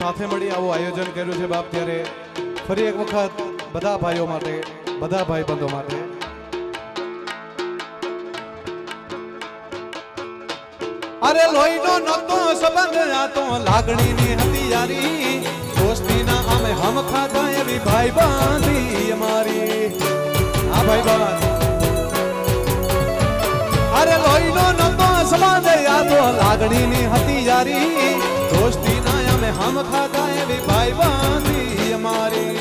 સાથે મળી આવું આયોજન કર્યું છે બાપ, ત્યારે ફરી એક વખત બધા ભાઈઓ માટે, બધા ભાઈબંધો માટે અરે લોહીનો નતો સંબંધ, આ તો લાગણીની હતી યારી, દોસ્તીના અમે હમ ખાધા એવી ભાઈબંધી અમારી. આ ભાઈબંધ અરે લોહીનો નતો સંબંધ, આ તો લાગણીની હતી યારી, દોસ્તીના અમે હમ ખાધા એવી ભાઈબંધી અમારી.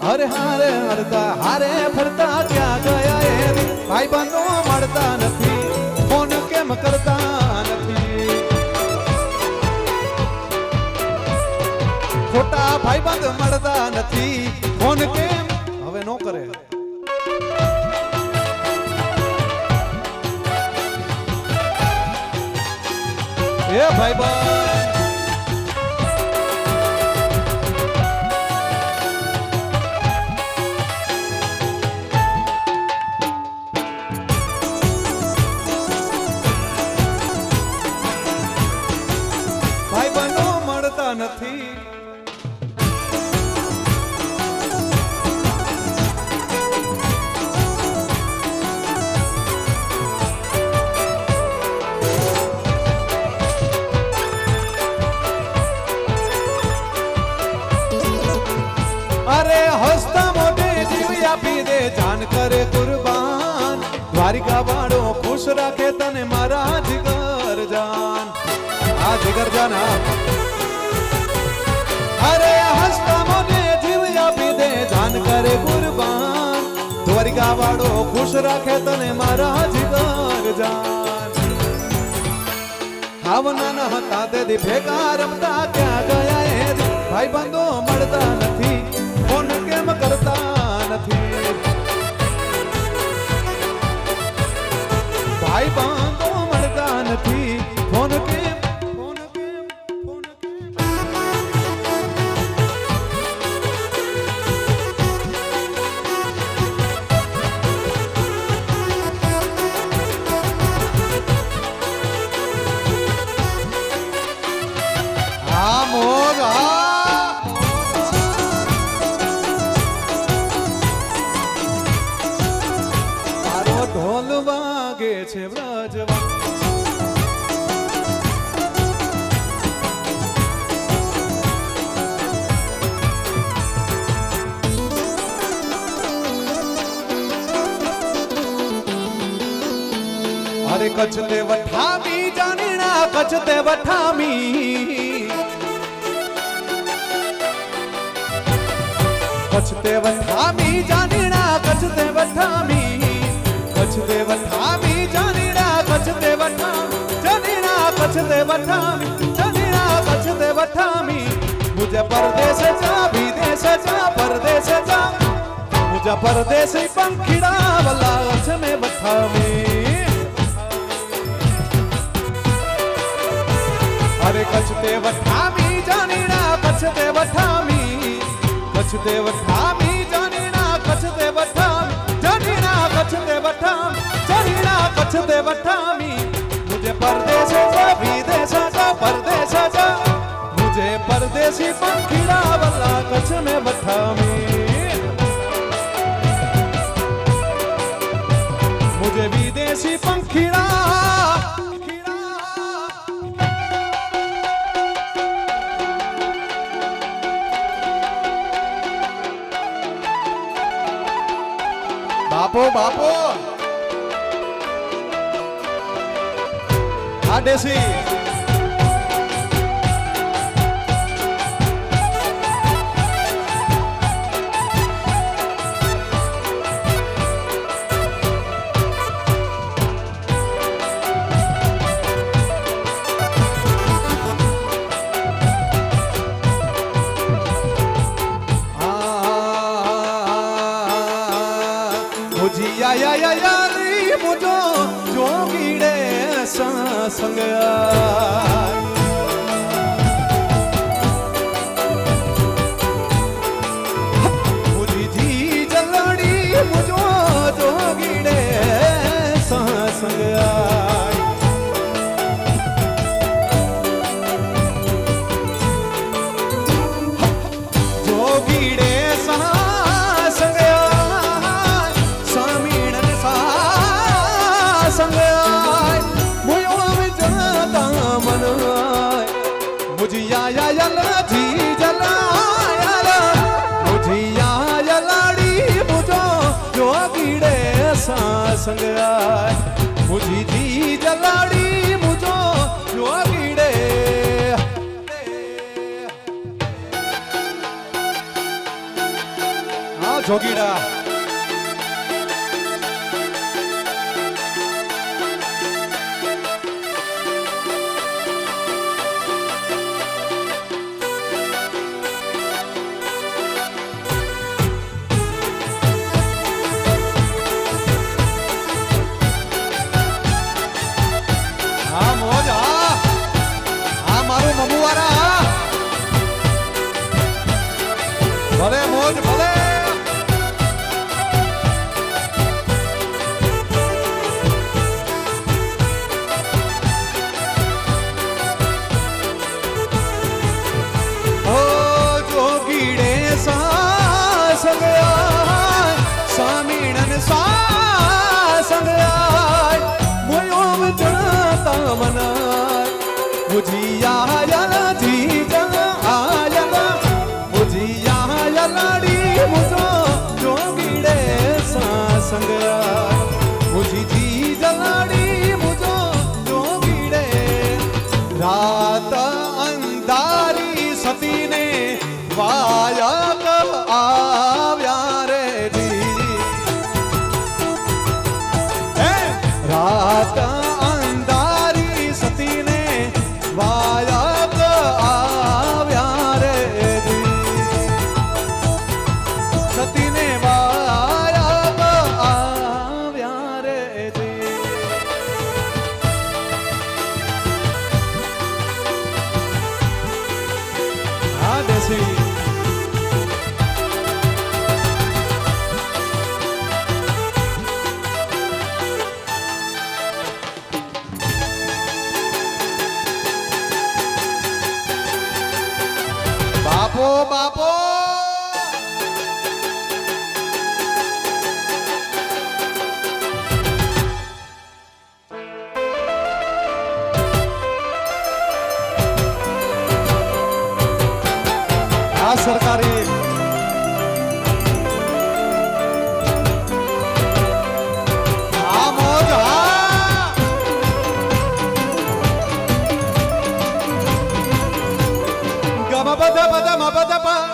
હરે હારે હરતા હારે ફરતા ક્યાં ગયા એ ભાઈબંધો મળતા નથી, ફોન કેમ કરતા નથી, ખોટા ભાઈબંધ મળતા નથી, ફોન કેમ હવે નો કરે. એ ભાઈબંધ ભાઈબંધો મળતા નથી. અરે હસતા મોઢે જીવ આપી દે, જાન કરે કુરબાન, દ્વારિકા વાળો ખુશ રાખે તને મારા જીગર જાન. આ જીગર જાન. અરે હસતા મોઢે જીવ આપી દે, જાન કરે કુરબાન, દ્વારિકા વાળો ખુશ રાખે તને મારા જીગર જાન. હાવના ન હતા તે ભેગા રમતા ક્યાં ગયા એ ભાઈબંધો મળતા નથી, ફોન કેમ કરતા નથી, ભાઈબંધો મળતા નથી, ફોન કેમ ફોન કેમ ફોન કેમ. આ મોગ ઢોલ વાગે છે વ્રજવા. અરે કચ્છ તે વઠામી જાણીના, કચ્છ તે વઠામી, કચ્છ તે વઠામી જાણીના, કચ્છ તે વઠામી, કચ્છ તે વઠામી જાણીના, કચ્છ તે વઠામી જાણીના, કચ્છ તે વઠામી જાણીના, કચ્છ તે વઠામી. મુझे परदेस जा विदेश जा परदेस जा, मुझे परदेसी पंखीड़ा वाला कच्छ में वठामी. अरे कच्छ ते वठामी जानीना, कच्छ ते वठामी, कच्छ ते वठामी जानीना, कच्छ ते वठामी जानीना, कच्छ ते वठामी जानीना, कच्छ ते वठामी. मुझे परदेस जा विदेश जा परदेस जा, मुझे परदेसी पंखीड़ा वाला कच्छ में वठामी. मुझे विदेशी पंखीड़ा બાપો બાપો આ દેશી યારી મુજો જોગીડે સંગ મુજી જલડી મુજો જોગીડે સંગ મુજિયા યલજી જલાયા મુજિયા યલાડી મુજો જોગીડે સાસંગ મુજીજી જલાડી મુજો જોગીડે હા જોગીડા ભલે મોજ ભલે ઓ જોગીડે સાસંગ સ્વામીણન સાસંગ મોયોમ જણતા મનાય મુજિયા યલજી જલાયા મુજિયા યલાડી મુજો જોગીડે સાસંગ મુજીજી જલાડી મુજો જોગીડે રાત અંધારી સતીને વાયક આવ્યા રે જી રાત અંધારી સતીને વાયક આવ્યા રે સતીને વાયક આવ્યા રે હા દેસી બાપો બાપો આ સરકારી આ મોજ હા ગમ બધા બધા મ બધા પા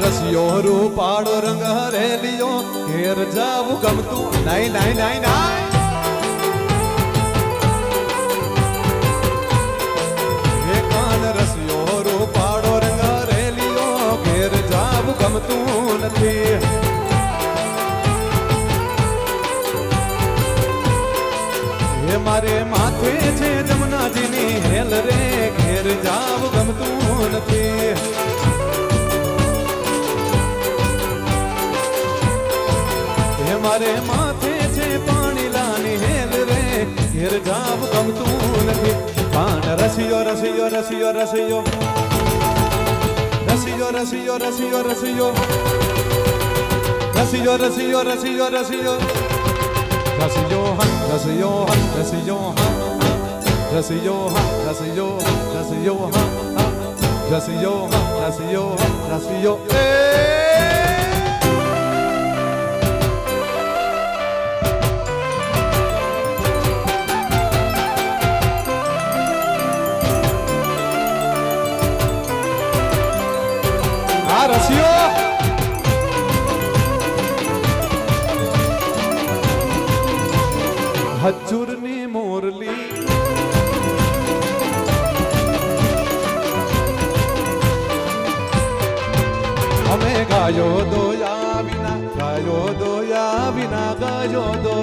રસિયો રૂપાળો રંગ હરેલિયો ઘેર જાવું ગમતું નાઈ નાઈ નાઈ નાઈ હે કાન રસિયો રૂપાળો રંગ હરેલિયો ઘેર જાવું ગમતું નથી હે મારે માથે છે જમનાજીની હેલ રે ઘેર જાવું ગમતું નથી મારે માથે છે પાણી લાની હેલ રે ઘેર જાવ ગમતું નથી પાન રસિયો રસિયો રસિયો રસિયો રસિયો રસિયો રસિયો રસિયો રસિયો રસિયો રસિયો રસિયો રસિયો હા રસિયો હા રસિયો હા રસિયો હા રસિયો રસિયો હા રસિયો હા રસિયો રસિયો રસિયો હજુરની મોરલી અમે ગાયો દોયા વિના ગાયો દોયા વિના ગાયો દોયા